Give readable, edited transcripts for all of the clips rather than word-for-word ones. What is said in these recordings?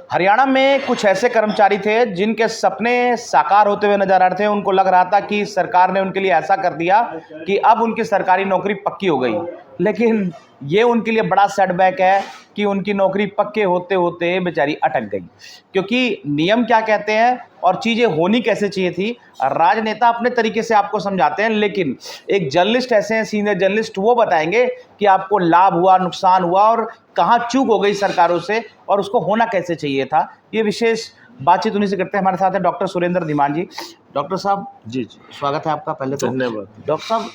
हरियाणा में कुछ ऐसे कर्मचारी थे जिनके सपने साकार होते हुए नजर आ रहे थे। उनको लग रहा था कि सरकार ने उनके लिए ऐसा कर दिया कि अब उनकी सरकारी नौकरी पक्की हो गई। लेकिन ये उनके लिए बड़ा सेटबैक है कि उनकी नौकरी पक्के होते होते बेचारी अटक गई। क्योंकि नियम क्या कहते हैं और चीज़ें होनी कैसे चाहिए थी, राजनेता अपने तरीके से आपको समझाते हैं, लेकिन एक जर्नलिस्ट ऐसे हैं, सीनियर जर्नलिस्ट, वो बताएंगे कि आपको लाभ हुआ, नुकसान हुआ और कहाँ चूक हो गई सरकारों से और उसको होना कैसे चाहिए था। ये विशेष बातचीत उन्हीं से करते हैं। हमारे साथ है डॉक्टर सुरेंद्र धीमान जी। डॉक्टर साहब जी जी, स्वागत है आपका। पहले तो धन्यवाद। डॉक्टर साहब,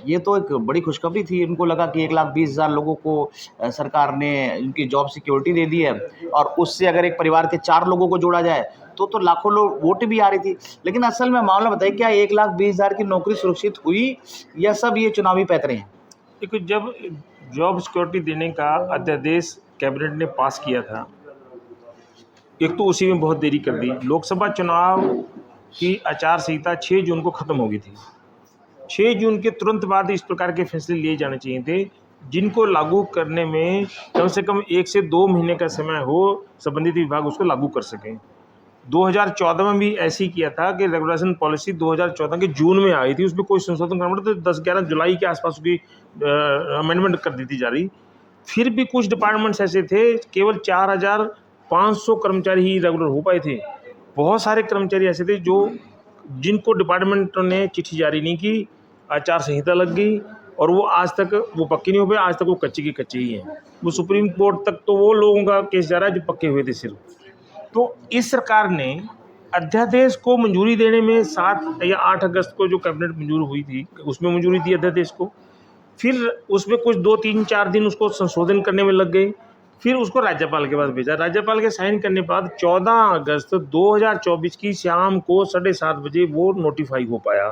ये तो एक बड़ी खुशखबरी थी। इनको लगा कि 1,20,000 लोगों को सरकार ने इनकी जॉब सिक्योरिटी दे दी है और उससे अगर एक परिवार के 4 लोगों को जोड़ा जाए तो लाखों लोग वोट भी आ रही थी। लेकिन असल में मामला बताइए, क्या 1,20,000 की नौकरी सुरक्षित हुई या सब ये चुनावी पैतरे हैं? देखिए, जब जॉब सिक्योरिटी देने का अध्यादेश कैबिनेट ने पास किया था, एक तो उसी में बहुत देरी कर दी। लोकसभा चुनाव की आचार संहिता 6 जून को ख़त्म हो गई थी। 6 जून के तुरंत बाद इस प्रकार के फैसले लिए जाने चाहिए थे जिनको लागू करने में कम से कम 1 से 2 महीने का समय हो, संबंधित विभाग उसको लागू कर सकें। 2014 में भी ऐसे ही किया था कि रेगुलेशन पॉलिसी 2014 के जून में आई थी, उसमें कोई संशोधन करना पड़ा तो 10-11 जुलाई के आसपास उसकी अमेंडमेंट कर दी थी जारी। फिर भी कुछ डिपार्टमेंट्स ऐसे थे, केवल 4,500 कर्मचारी ही रेगुलर हो पाए थे। बहुत सारे कर्मचारी ऐसे थे जिनको डिपार्टमेंटों ने चिट्ठी जारी नहीं की, आचार संहिता लग गई और वो आज तक वो पक्के नहीं हो पाए। आज तक वो कच्चे के कच्चे ही हैं। वो सुप्रीम कोर्ट तक तो वो लोगों का केस जा रहा है जो पक्के हुए थे सिर्फ। तो इस सरकार ने अध्यादेश को मंजूरी देने में 7 या 8 अगस्त को जो कैबिनेट मंजूर हुई थी, उसमें मंजूरी दी अध्यादेश को। फिर उसमें कुछ 2-3-4 दिन उसको संशोधन करने में लग गए। फिर उसको राज्यपाल के पास भेजा। राज्यपाल के साइन करने के बाद 14 अगस्त 2024 की शाम को 7:30 बजे वो नोटिफाई हो पाया।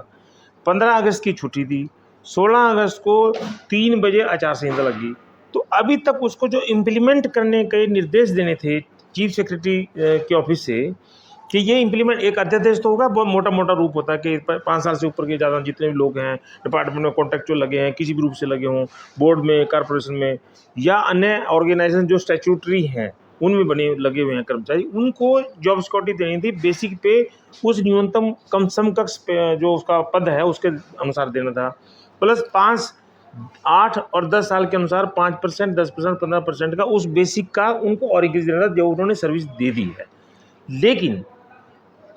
15 अगस्त की छुट्टी थी। 16 अगस्त को 3 बजे आचार संहिता लगी। तो अभी तक उसको जो इम्प्लीमेंट करने के निर्देश देने थे चीफ सेक्रेटरी के ऑफिस से कि ये इम्प्लीमेंट, एक अध्यादेश तो होगा, बहुत मोटा मोटा रूप होता है कि 5 साल से ऊपर के ज़्यादा जितने भी लोग हैं डिपार्टमेंट में कॉन्ट्रैक्चुअल लगे हैं, किसी भी रूप से लगे हों, बोर्ड में, कॉर्पोरेशन में या अन्य ऑर्गेनाइजेशन जो स्टैट्यूटरी हैं उनमें बने लगे हुए हैं कर्मचारी, उनको जॉब सिक्योरिटी देनी थी बेसिक पे, उस न्यूनतम कम समकक्ष जो उसका पद है उसके अनुसार देना था। प्लस 5, 8 और 10 साल के अनुसार 5%, 10%, 15% का उस बेसिक का उनको और इंक्रीज देना था जो उन्होंने सर्विस दे दी है। लेकिन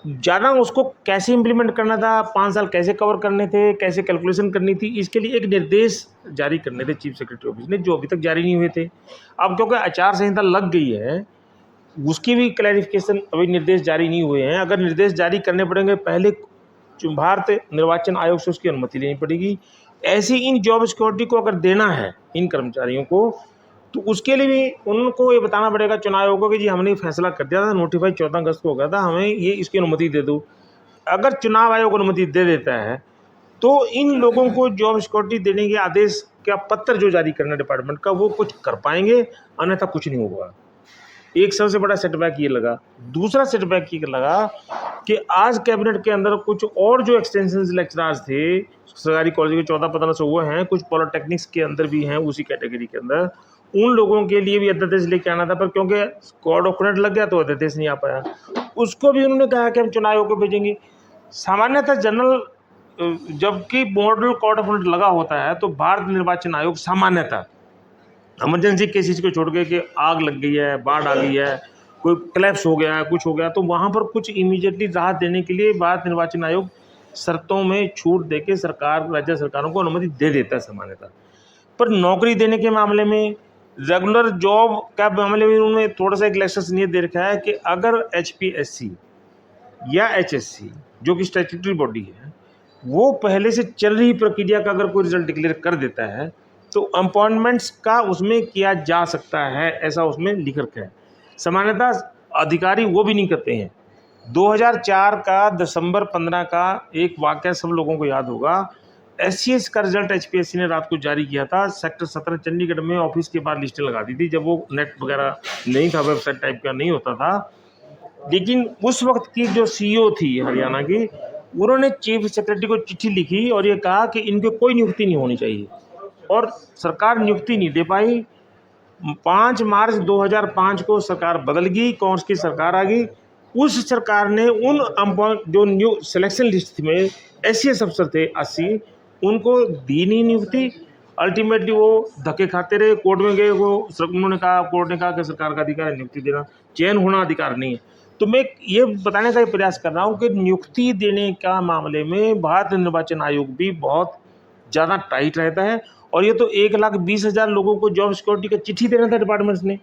ज़्यादा उसको कैसे इम्प्लीमेंट करना था, 5 साल कैसे कवर करने थे, कैसे कैलकुलेशन करनी थी, इसके लिए एक निर्देश जारी करने थे चीफ सेक्रेटरी ऑफिस ने, जो अभी तक जारी नहीं हुए थे। अब क्योंकि आचार संहिता लग गई है, उसकी भी क्लैरिफिकेशन अभी निर्देश जारी नहीं हुए हैं। अगर निर्देश जारी करने पड़ेंगे, पहले भारत निर्वाचन आयोग से उसकी अनुमति लेनी पड़ेगी। ऐसी इन जॉब सिक्योरिटी को अगर देना है इन कर्मचारियों को, तो उसके लिए भी उनको ये बताना पड़ेगा चुनाव आयोग को कि जी हमने फैसला कर दिया था, नोटिफाई 14 अगस्त को हो गया था, हमें ये इसकी अनुमति दे दो। अगर चुनाव आयोग अनुमति दे देता है तो इन लोगों को जॉब सिक्योरिटी देने के आदेश का पत्र जो जारी करना डिपार्टमेंट का, वो कुछ कर पाएंगे, अन्यथा कुछ नहीं होगा। एक सबसे बड़ा सेटबैक ये लगा। दूसरा सेटबैक ये लगा कि आज कैबिनेट के अंदर कुछ और जो एक्सटेंशन लेक्चरार्स थे सरकारी कॉलेज के 14-1500 वो हैं, कुछ पॉलिटेक्निक्स के अंदर भी हैं उसी कैटेगरी के अंदर, उन लोगों के लिए भी अध्यादेश लेके आना था, पर क्योंकि कोड ऑफ कंडक्ट लग गया तो अध्यादेश नहीं आ पाया। उसको भी उन्होंने कहा कि हम चुनाव आयोग को भेजेंगे। सामान्यतः जनरल, जबकि मॉडल कोड ऑफ कंडक्ट लगा होता है तो भारत निर्वाचन आयोग सामान्यतः इमरजेंसी केसेस को छोड़ के कि आग लग गई है, बाढ़ आ गई है, कोई क्लैप्स हो गया है, कुछ हो गया, तो वहाँ पर कुछ इमीडिएटली राहत देने के लिए भारत निर्वाचन आयोग शर्तों में छूट देके सरकार, राज्य सरकारों को अनुमति दे देता है सामान्यतः। पर नौकरी देने के मामले में, रेगुलर जॉब का मामले में उन्होंने थोड़ा सा एक लेक्चर ये दे रखा है कि अगर HPSC या HSC जो कि स्टैट्यूटरी बॉडी है, वो पहले से चल रही प्रक्रिया का अगर कोई रिजल्ट डिक्लेयर कर देता है तो अपॉइंटमेंट्स का उसमें किया जा सकता है, ऐसा उसमें लिख रखा है। सामान्यतः अधिकारी वो भी नहीं करते हैं। 2004 का दिसंबर 15 का एक वाक़या सब लोगों को याद होगा। SCS का रिजल्ट HPSC ने रात को जारी किया था। सेक्टर 17 चंडीगढ़ में ऑफिस के बाहर लिस्टें लगा दी थी, जब वो नेट वगैरह नहीं था, वेबसाइट टाइप का नहीं होता था। लेकिन उस वक्त की जो CEO थी हरियाणा की, उन्होंने चीफ सेक्रेटरी को चिट्ठी लिखी और ये कहा कि इनकी कोई नियुक्ति नहीं होनी चाहिए, और सरकार नियुक्ति नहीं दे पाई। 5 मार्च 2005 को सरकार बदल गई, कांग्रेस की सरकार आ गई। उस सरकार ने उन जो न्यू सिलेक्शन लिस्ट में एससीएस अफसर थे 80, उनको दी नहीं नियुक्ति। अल्टीमेटली वो धक्के खाते रहे, कोर्ट में गए, उन्होंने कहा, कोर्ट ने कहा कि सरकार का अधिकार है नियुक्ति देना, चयन होना अधिकार नहीं है। तो मैं ये बताने का प्रयास कर रहा हूँ कि नियुक्ति देने का मामले में भारत निर्वाचन आयोग भी बहुत ज़्यादा टाइट रहता है। और ये तो 1,20,000 लोगों को जॉब सिक्योरिटी का चिट्ठी देना था डिपार्टमेंट्स ने।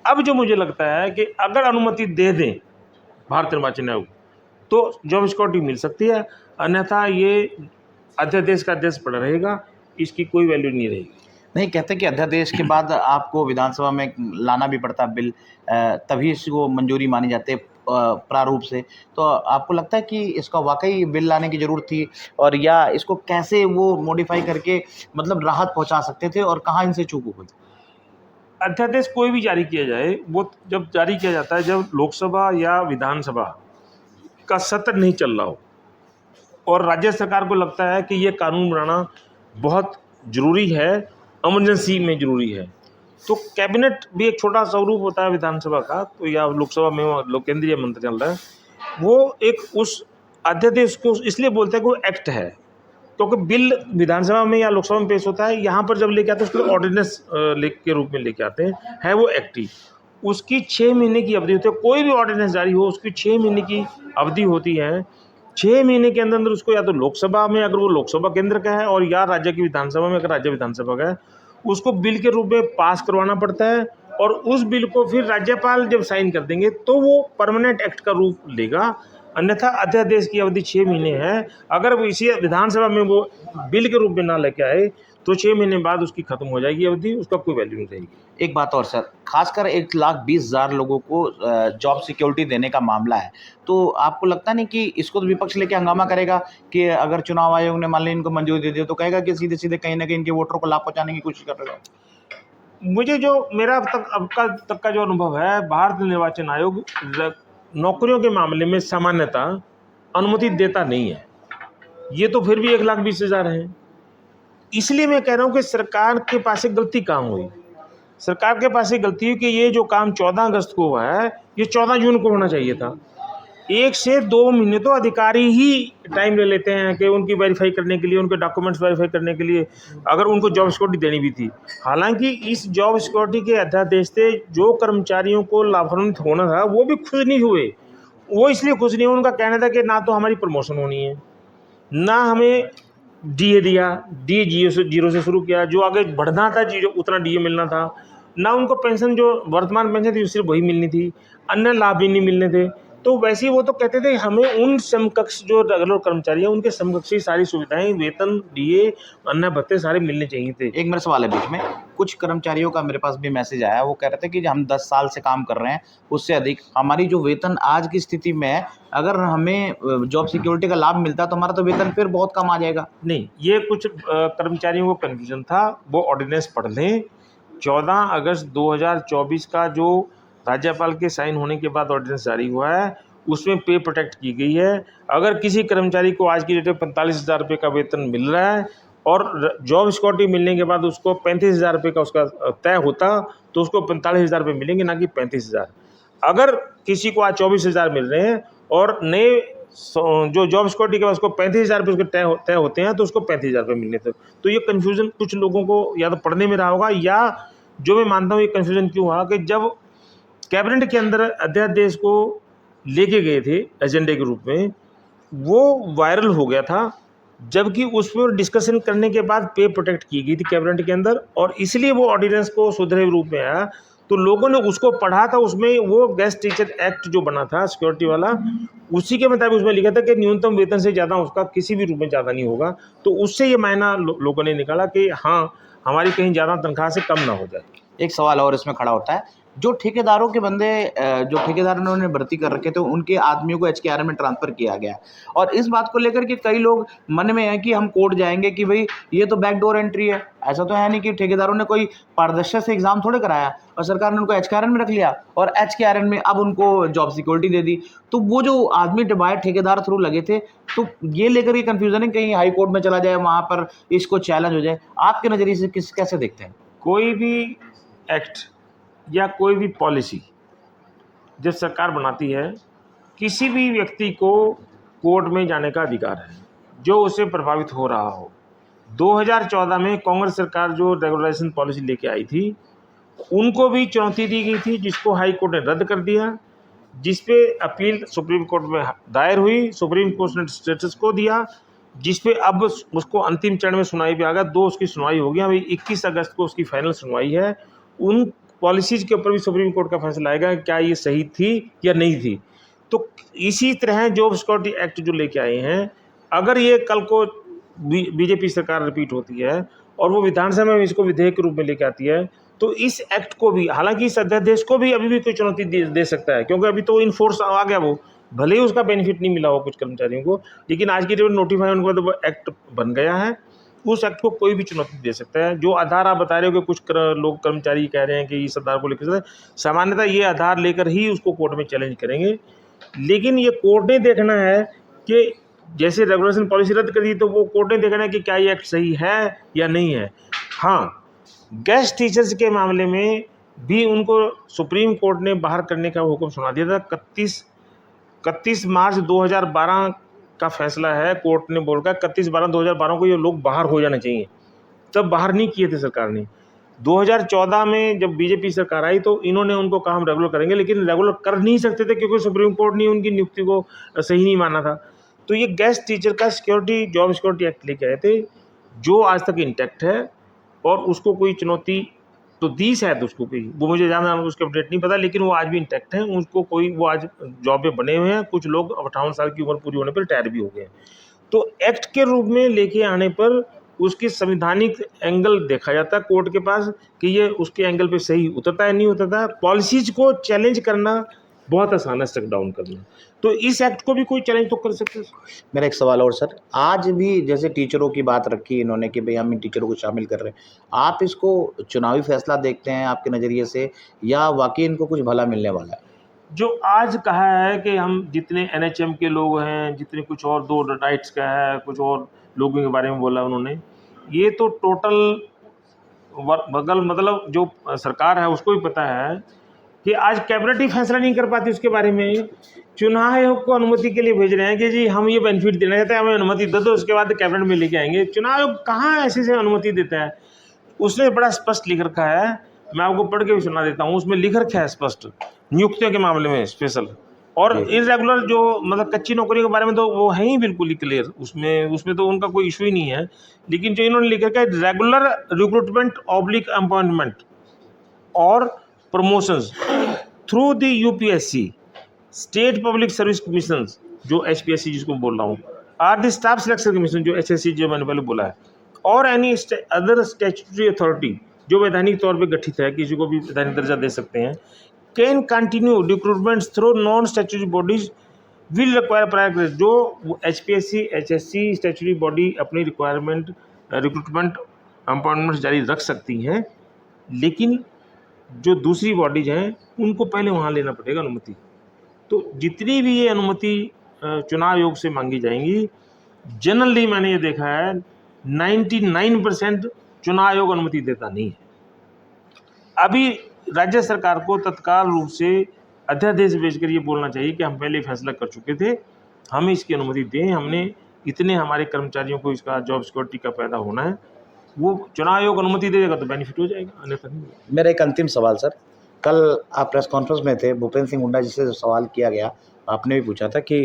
अब जो मुझे लगता है कि अगर अनुमति दे दें भारत निर्वाचन आयोग तो जॉब सिक्योरिटी मिल सकती है, अन्यथा ये अध्यादेश का अध्यादेश पड़ा रहेगा, इसकी कोई वैल्यू नहीं रहेगी। नहीं, कहते कि अध्यादेश के बाद आपको विधानसभा में लाना भी पड़ता बिल, तभी इसको मंजूरी मानी जाती है प्रारूप से। तो आपको लगता है कि इसका वाकई बिल लाने की ज़रूरत थी, और या इसको कैसे वो मॉडिफाई करके मतलब राहत पहुंचा सकते थे, और कहाँ इनसे चूक हो गई? अध्यादेश कोई भी जारी किया जाए, वो जब जारी किया जाता है जब लोकसभा या विधानसभा का सत्र नहीं चल रहा हो और राज्य सरकार को लगता है कि ये कानून बनाना बहुत ज़रूरी है, इमरजेंसी में ज़रूरी है, तो कैबिनेट भी एक छोटा स्वरूप होता है विधानसभा का, तो या लोकसभा में केंद्रीय मंत्री चल रहा है, वो एक उस अध्यादेश को इसलिए बोलते हैं कि वो एक्ट है, क्योंकि बिल विधानसभा में या लोकसभा में पेश होता है, यहाँ पर जब लेके आते हैं उसको ऑर्डिनेंस के रूप में लेके आते हैं, है वो एक्ट ही। उसकी 6 महीने की अवधि होती है, कोई भी ऑर्डिनेंस जारी हो उसकी 6 महीने की अवधि होती है। 6 महीने के अंदर अंदर उसको या तो लोकसभा में अगर वो लोकसभा केंद्र का है, और या राज्य की विधानसभा में अगर राज्य विधानसभा का है, उसको बिल के रूप में पास करवाना पड़ता है, और उस बिल को फिर राज्यपाल जब साइन कर देंगे तो वो परमानेंट एक्ट का रूप लेगा। अन्यथा अध्यादेश की अवधि 6 महीने है। अगर वो इसी विधानसभा में वो बिल के रूप में ना लेके आए तो 6 महीने बाद उसकी खत्म हो जाएगी अवधि, उसका कोई वैल्यू नहीं रहेगी। एक बात और सर, खासकर 1,20,000 लोगों को जॉब सिक्योरिटी देने का मामला है, तो आपको लगता नहीं कि इसको तो विपक्ष लेके हंगामा करेगा कि अगर चुनाव आयोग ने मान ली इनको मंजूरी दे दी तो कहेगा कि सीधे सीधे कहीं ना कहीं इनके वोटरों को लाभ पहुंचाने की कोशिश कर रहे हो? मुझे जो मेरा अब तक का जो अनुभव है, भारत निर्वाचन आयोग नौकरियों के मामले में सामान्यतः अनुमति देता नहीं है। ये तो फिर भी 1,20,000 है। इसलिए मैं कह रहा हूँ कि सरकार के पास एक गलती काम हुई। सरकार के पास एक गलती हुई कि ये जो काम 14 अगस्त को हुआ है, ये 14 जून को होना चाहिए था। 1 से 2 महीने तो अधिकारी ही टाइम ले लेते हैं कि उनकी वेरीफाई करने के लिए, उनके डॉक्यूमेंट्स वेरीफाई करने के लिए, अगर उनको जॉब सिक्योरिटी देनी भी थी। हालांकि इस जॉब सिक्योरिटी के अध्यादेश से जो कर्मचारियों को लाभान्वित होना था वो भी खुश नहीं हुए। वो इसलिए खुश नहीं हुए, उनका कहना था कि ना तो हमारी प्रमोशन होनी है, ना हमें डीए दिया, डीए जीरो से शुरू किया, जो आगे बढ़ना था जीरो उतना डीए मिलना था, ना उनको पेंशन जो वर्तमान पेंशन थी सिर्फ वही मिलनी थी, अन्य लाभ भी नहीं मिलने थे। तो वैसे ही वो तो कहते थे हमें उन समकक्ष जो रेगुलर कर्मचारी हैं उनके समकक्ष ही सारी सुविधाएं, वेतन, डीए, अन्य भत्ते सारे मिलने चाहिए थे। एक मेरा सवाल है बीच में, कुछ कर्मचारियों का मेरे पास भी मैसेज आया, वो कह रहे थे कि हम 10 साल से काम कर रहे हैं, उससे अधिक हमारी जो वेतन आज की स्थिति में है, अगर हमें जॉब सिक्योरिटी का लाभ मिलता तो हमारा तो वेतन फिर बहुत कम आ जाएगा। नहीं, ये कुछ कर्मचारियों को कन्फ्यूजन था, वो ऑर्डिनेंस पढ़ लें। 14 अगस्त 2024 का जो राज्यपाल के साइन होने के बाद ऑर्डिनेंस जारी हुआ है, उसमें पे प्रोटेक्ट की गई है। अगर किसी कर्मचारी को आज की डेट में 45,000 रुपये का वेतन मिल रहा है और जॉब सिक्योरिटी मिलने के बाद उसको 35,000 रुपये का उसका तय होता, तो उसको 45,000 रुपये मिलेंगे, ना कि 35,000। अगर किसी को आज 24,000 मिल रहे हैं और नए जो जॉब सिक्योरिटी के बाद उसको 35,000 रुपये उसके तय होते हैं, तो उसको 35,000 रुपये मिलने थे। तो ये कन्फ्यूज़न कुछ लोगों को या तो पढ़ने में रहा होगा, या जो मैं मानता हूँ ये कन्फ्यूज़न क्यों हुआ कि जब कैबिनेट के अंदर अध्यादेश को लेके गए थे एजेंडे के रूप में, वो वायरल हो गया था, जबकि उस पर डिस्कशन करने के बाद पे प्रोटेक्ट की गई थी कैबिनेट के अंदर, और इसलिए वो ऑर्डिनेंस को सुधरे रूप में आया। तो लोगों ने उसको पढ़ा था, उसमें वो गेस्ट टीचर एक्ट जो बना था सिक्योरिटी वाला, उसी के मुताबिक उसमें लिखा था कि न्यूनतम वेतन से ज़्यादा उसका किसी भी रूप में ज़्यादा नहीं होगा। तो उससे ये मायना लोगों ने निकाला कि हाँ, हमारी कहीं ज़्यादा तनख्वाह से कम ना हो जाए। एक सवाल और इसमें खड़ा होता है, जो ठेकेदारों के बंदे जो ठेकेदार उन्होंने भर्ती कर रखे थे, उनके आदमियों को एचकेआरएम में ट्रांसफ़र किया गया, और इस बात को लेकर के कई लोग मन में है कि हम कोर्ट जाएंगे कि भाई ये तो बैकडोर एंट्री है। ऐसा तो है नहीं कि ठेकेदारों ने कोई पारदर्शिता से एग्ज़ाम थोड़े कराया, और सरकार ने उनको एचकेआरएम में रख लिया और एचकेआरएम में अब उनको जॉब सिक्योरिटी दे दी। तो वो जो आदमी डिवाइड ठेकेदार थ्रू लगे थे, तो ये लेकर के कन्फ्यूज़न है कहीं हाई कोर्ट में चला जाए, वहाँ पर इसको चैलेंज हो जाए। आपके नज़रिए से कैसे देखते हैं? कोई भी एक्ट या कोई भी पॉलिसी जब सरकार बनाती है, किसी भी व्यक्ति को कोर्ट में जाने का अधिकार है जो उससे प्रभावित हो रहा हो। 2014 में कांग्रेस सरकार जो रेगुलेशन पॉलिसी लेके आई थी, उनको भी चुनौती दी गई थी, जिसको हाई कोर्ट ने रद्द कर दिया, जिस पे अपील सुप्रीम कोर्ट में दायर हुई, सुप्रीम कोर्ट ने स्टेटस को दिया, जिस पे अब उसको अंतिम चरण में सुनवाई पे आ गया। 2 उसकी सुनवाई हो गई, अभी 21 अगस्त को उसकी फाइनल सुनवाई है। उन पॉलिसीज के ऊपर भी सुप्रीम कोर्ट का फैसला आएगा क्या ये सही थी या नहीं थी। तो इसी तरह जॉब सिक्योरिटी एक्ट जो लेके आए हैं, अगर ये कल को बीजेपी सरकार रिपीट होती है और वो विधानसभा में इसको विधेयक के रूप में लेके आती है, तो इस एक्ट को भी, हालांकि इस अध्यादेश को भी अभी भी कोई चुनौती दे सकता है, क्योंकि अभी तो इनफोर्स आ गया, वो भले ही उसका बेनिफिट नहीं मिला हो कुछ कर्मचारियों को, लेकिन आज की डेट में नोटिफाई होने के बाद वो एक्ट बन गया है। उस एक्ट को कोई भी चुनौती दे सकता है। जो आधार आप बता रहे हो कि कुछ लोग कर्मचारी कह रहे हैं कि इस आधार को लेकर, सामान्यतः ये आधार लेकर ही उसको कोर्ट में चैलेंज करेंगे, लेकिन ये कोर्ट ने देखना है कि जैसे रेगुलेशन पॉलिसी रद्द कर दी तो वो कोर्ट ने देखना है कि क्या ये एक्ट सही है या नहीं है। हाँ, गेस्ट टीचर्स के मामले में भी उनको सुप्रीम कोर्ट ने बाहर करने का हुक्म सुना दिया था। 31 मार्च 2012 का फैसला है, कोर्ट ने बोल कर 31/12/2012 को ये लोग बाहर हो जाने चाहिए, तब बाहर नहीं किए थे सरकार ने। 2014 में जब बीजेपी सरकार आई तो इन्होंने उनको कहा हम रेगुलर करेंगे, लेकिन रेगुलर कर नहीं सकते थे क्योंकि सुप्रीम कोर्ट ने उनकी नियुक्ति को सही नहीं माना था। तो ये गेस्ट टीचर का जॉब सिक्योरिटी एक्ट लेके आए थे, जो आज तक इंटैक्ट है, और उसको कोई चुनौती तो दी शायद उसको कोई, वो मुझे ज़्यादा उसके अपडेट नहीं पता, लेकिन वो आज भी इंटैक्ट है। उसको कोई, वो आज जॉब पे बने हुए हैं, कुछ लोग 58 साल की उम्र पूरी होने पर रिटायर भी हो गए हैं। तो एक्ट के रूप में लेके आने पर उसकी संवैधानिक एंगल देखा जाता है कोर्ट के पास कि ये उसके एंगल पे सही उतरता है नहीं उतरता। पॉलिसीज को चैलेंज करना बहुत आसान है, स्टक डाउन करना, तो इस एक्ट को भी कोई चैलेंज तो कर सकते हैं। मेरा एक सवाल और सर, आज भी जैसे टीचरों की बात रखी इन्होंने कि भाई हम इन टीचरों को शामिल कर रहे हैं, आप इसको चुनावी फैसला देखते हैं आपके नज़रिए से, या वाकई इनको कुछ भला मिलने वाला है? जो आज कहा है कि हम जितने एनएचएम के लोग हैं, जितने कुछ और 2 राइट्स का है, कुछ और लोगों के बारे में बोला उन्होंने, ये तो टोटल बगल, मतलब जो सरकार है उसको भी पता है कि आज कैबिनेट ही फैसला नहीं कर पाती उसके बारे में। चुनाव आयोग को अनुमति के लिए भेज रहे हैं कि जी हम ये बेनिफिट देना चाहते हैं, हमें अनुमति दे दो, उसके बाद कैबिनेट में लेके आएंगे। चुनाव आयोग कहाँ ऐसे से अनुमति देता है? उसने बड़ा स्पष्ट लिख रखा है, मैं आपको पढ़ के भी सुना देता हूँ। उसमें लिख रखा है स्पष्ट, नियुक्तियों के मामले में स्पेशल, और इरेगुलर जो मतलब कच्ची नौकरी के बारे में तो वो है ही बिल्कुल ही क्लियर, उसमें तो उनका कोई इशू ही नहीं है। लेकिन जो इन्होंने लिख रखा है, रेगुलर रिक्रूटमेंट ऑब्लिक अपॉइंटमेंट और promotions through the UPSC, state public service commission, जो एचपीएससी जिसको बोल रहा हूँ, or the staff selection commission, जो एचएससी जो मैंने पहले बोला है, और एनी अदर स्टैट्यूटरी अथॉरिटी जो वैधानिक तौर पे गठित है, किसी को भी वैधानिक दर्जा दे सकते हैं, can continue recruitment through non statutory bodies will require prior. जो एचपीएससी एचएससी स्टैट्यूटरी बॉडी अपनी रिक्वायरमेंट रिक्रूटमेंट अपॉइंटमेंट जारी रख सकती हैं, लेकिन जो दूसरी बॉडीज हैं उनको पहले वहाँ लेना पड़ेगा अनुमति। तो जितनी भी ये अनुमति चुनाव आयोग से मांगी जाएंगी, जनरली मैंने ये देखा है 99% चुनाव आयोग अनुमति देता नहीं है। अभी राज्य सरकार को तत्काल रूप से अध्यादेश भेजकर ये बोलना चाहिए कि हम पहले फैसला कर चुके थे, हमें इसकी अनुमति दें, हमने इतने हमारे कर्मचारियों को इसका जॉब सिक्योरिटी का पैदा होना है। वो चुनाव आयोग अनुमति दे देगा तो बेनिफिट हो जाएगा, अन्यथा नहीं। मेरा एक अंतिम सवाल सर, कल आप प्रेस कॉन्फ्रेंस में थे, भूपेंद्र सिंह हुड्डा जी से सवाल किया गया, आपने भी पूछा था कि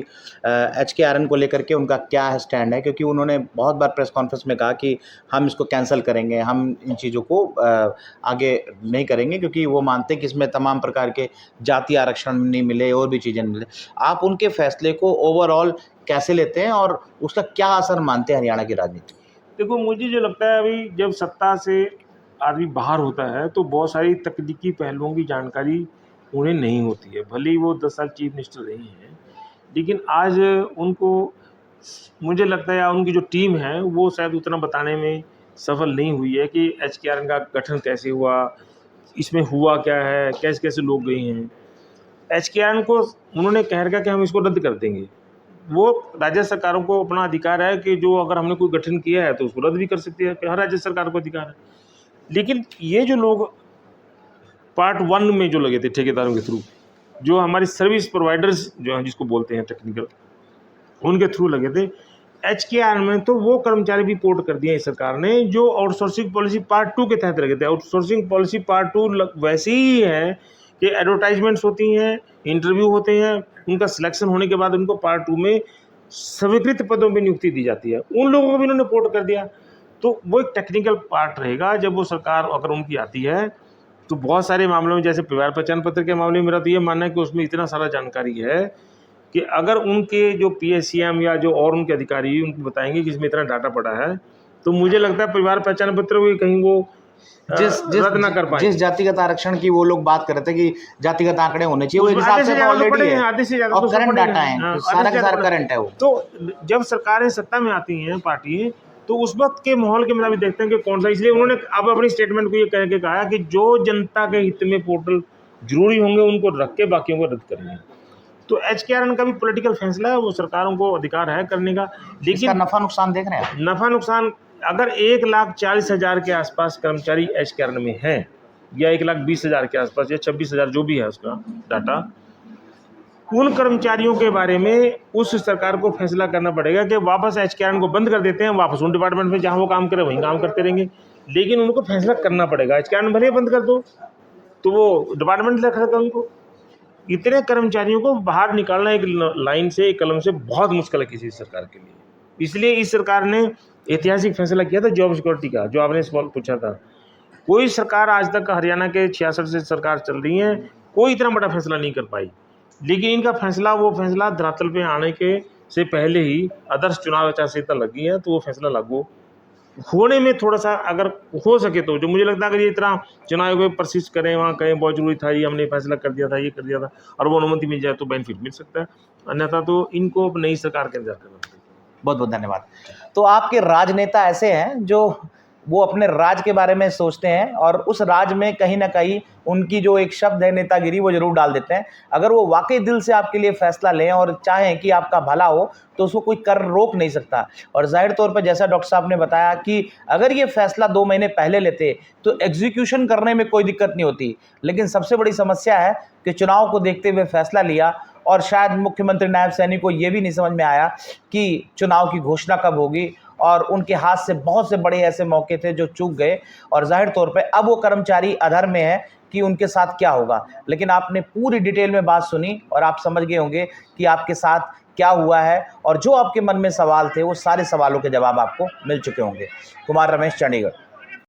HKRN को लेकर के उनका क्या स्टैंड है, क्योंकि उन्होंने बहुत बार प्रेस कॉन्फ्रेंस में कहा कि हम इसको कैंसिल करेंगे, हम इन चीज़ों को आगे नहीं करेंगे, क्योंकि वो मानते हैं कि इसमें तमाम प्रकार के जातीय आरक्षण नहीं मिले और भी चीज़ें मिले। आप उनके फैसले को ओवरऑल कैसे लेते हैं और उसका क्या असर मानते हैं हरियाणा की राजनीति? देखो, मुझे जो लगता है, अभी जब सत्ता से आदमी बाहर होता है तो बहुत सारी तकनीकी पहलुओं की जानकारी उन्हें नहीं होती है। भले ही वो 10 साल चीफ मिनिस्टर रही हैं, लेकिन आज उनको, मुझे लगता है, उनकी जो टीम है वो शायद उतना बताने में सफल नहीं हुई है कि HKRN का गठन कैसे हुआ, इसमें हुआ क्या है, कैसे कैसे लोग गए हैं। HKRN को उन्होंने कह रखा कि हम इसको रद्द कर देंगे। वो राज्य सरकारों को अपना अधिकार है कि जो अगर हमने कोई गठन किया है तो उसको रद्द भी कर सकती है, हर राज्य सरकार को अधिकार है। लेकिन ये जो लोग पार्ट 1 में जो लगे थे ठेकेदारों के थ्रू, जो हमारी सर्विस प्रोवाइडर्स जो हैं जिसको बोलते हैं टेक्निकल, उनके थ्रू लगे थे। HKR में तो वो कर्मचारी भी पोर्ट कर दिए सरकार ने जो आउटसोर्सिंग पॉलिसी पार्ट 2 के तहत लगे थे। आउटसोर्सिंग पॉलिसी पार्ट 2 वैसी ही है कि एडवर्टाइजमेंट्स होती हैं, इंटरव्यू होते हैं, उनका सिलेक्शन होने के बाद उनको पार्ट 2 में स्वीकृत पदों पर नियुक्ति दी जाती है। उन लोगों को भी उन्होंने पोर्ट कर दिया। तो वो एक टेक्निकल पार्ट रहेगा जब वो सरकार अगर उनकी आती है तो बहुत सारे मामलों में, जैसे परिवार पहचान पत्र के मामले में मेरा तो ये मानना है कि उसमें इतना सारा जानकारी है कि अगर उनके जो PSCM या जो और उनके अधिकारी उनको बताएंगे कि इसमें इतना डाटा पड़ा है, तो मुझे लगता है परिवार पहचान पत्र भी कहीं वो रद्द ना कर पाए। जिस जातिगत आरक्षण की वो लोग बात कर रहे थे कि जातिगत आंकड़े होने चाहिए, वो उसमें हिसाब आधे से से तो ज्यादा तो ऑलरेडी पड़े है हैं, आधे से ज्यादा और तो सब करंट पड़े डाटा हैं। है, हाँ, सारा आधे का से सारा ज्यादा करंट है वो। तो जब सरकारें सत्ता में आती हैं पार्टी, तो उस वक्त के माहौल के मुताबिक देखते हैं कि कौन सा, इसलिए उन्होंने अब अपनी स्टेटमेंट को ये कह के कहा कि जो जनता के हित में पोर्टल जरूरी होंगे उनको रख के बाकियों को रद्द करेंगे। तो HKRN का भी पॉलिटिकल फैसला है, वो सरकारों को अधिकार है करने का। इसका लेकिन नफा नुकसान देख रहे हैं आप? नफा नुकसान, अगर 1,40,000 के आसपास कर्मचारी HKRN में हैं या 1,20,000 के आसपास या 26,000 जो भी है उसका डाटा, उन कर्मचारियों के बारे में उस सरकार को फैसला करना पड़ेगा कि वापस HKRN को बंद कर देते हैं, वापस उन डिपार्टमेंट में जहां वो काम करे वहीं काम करते रहेंगे। लेकिन उनको फैसला करना पड़ेगा। HKRN भले बंद कर दो तो वो डिपार्टमेंट रख रखा उनको। इतने कर्मचारियों को बाहर निकालना एक लाइन से, एक कलम से बहुत मुश्किल है किसी सरकार के लिए। इसलिए इस सरकार ने ऐतिहासिक फैसला किया था जॉब सिक्योरिटी का, जो आपने सवाल पूछा था। कोई सरकार आज तक, हरियाणा के 66 से सरकार चल रही है, कोई इतना बड़ा फैसला नहीं कर पाई। लेकिन इनका फैसला, वो फैसला धरातल पे आने के से पहले ही आदर्श चुनाव आचार संहिता लगी है, तो वो फैसला लागू होने में थोड़ा सा अगर हो सके तो, जो मुझे लगता है अगर ये इतना चुनाव आयोग में परसिस्ट करें, वहाँ कहें बहुत जरूरी था, ये हमने फैसला कर दिया था, ये कर दिया था, और वो अनुमति मिल जाए तो बेनिफिट मिल सकता है। अन्यथा तो इनको अब नई सरकार के इंतजार करना पड़ेगा। बहुत बहुत धन्यवाद। तो आपके राजनेता ऐसे हैं जो वो अपने राज के बारे में सोचते हैं और उस राज में कहीं ना कहीं उनकी जो एक शब्द है नेतागिरी, वो जरूर डाल देते हैं। अगर वो वाकई दिल से आपके लिए फैसला लें और चाहें कि आपका भला हो, तो उसको कोई कर रोक नहीं सकता। और जाहिर तौर पर जैसा डॉक्टर साहब ने बताया कि अगर ये फैसला 2 महीने पहले लेते तो एग्जीक्यूशन करने में कोई दिक्कत नहीं होती। लेकिन सबसे बड़ी समस्या है कि चुनाव को देखते हुए फैसला लिया, और शायद मुख्यमंत्री नायब सैनी को ये भी नहीं समझ में आया कि चुनाव की घोषणा कब होगी, और उनके हाथ से बहुत से बड़े ऐसे मौके थे जो चूक गए। और जाहिर तौर पे अब वो कर्मचारी अधर में है कि उनके साथ क्या होगा। लेकिन आपने पूरी डिटेल में बात सुनी और आप समझ गए होंगे कि आपके साथ क्या हुआ है, और जो आपके मन में सवाल थे वो सारे सवालों के जवाब आपको मिल चुके होंगे। कुमार रमेश, चंडीगढ़।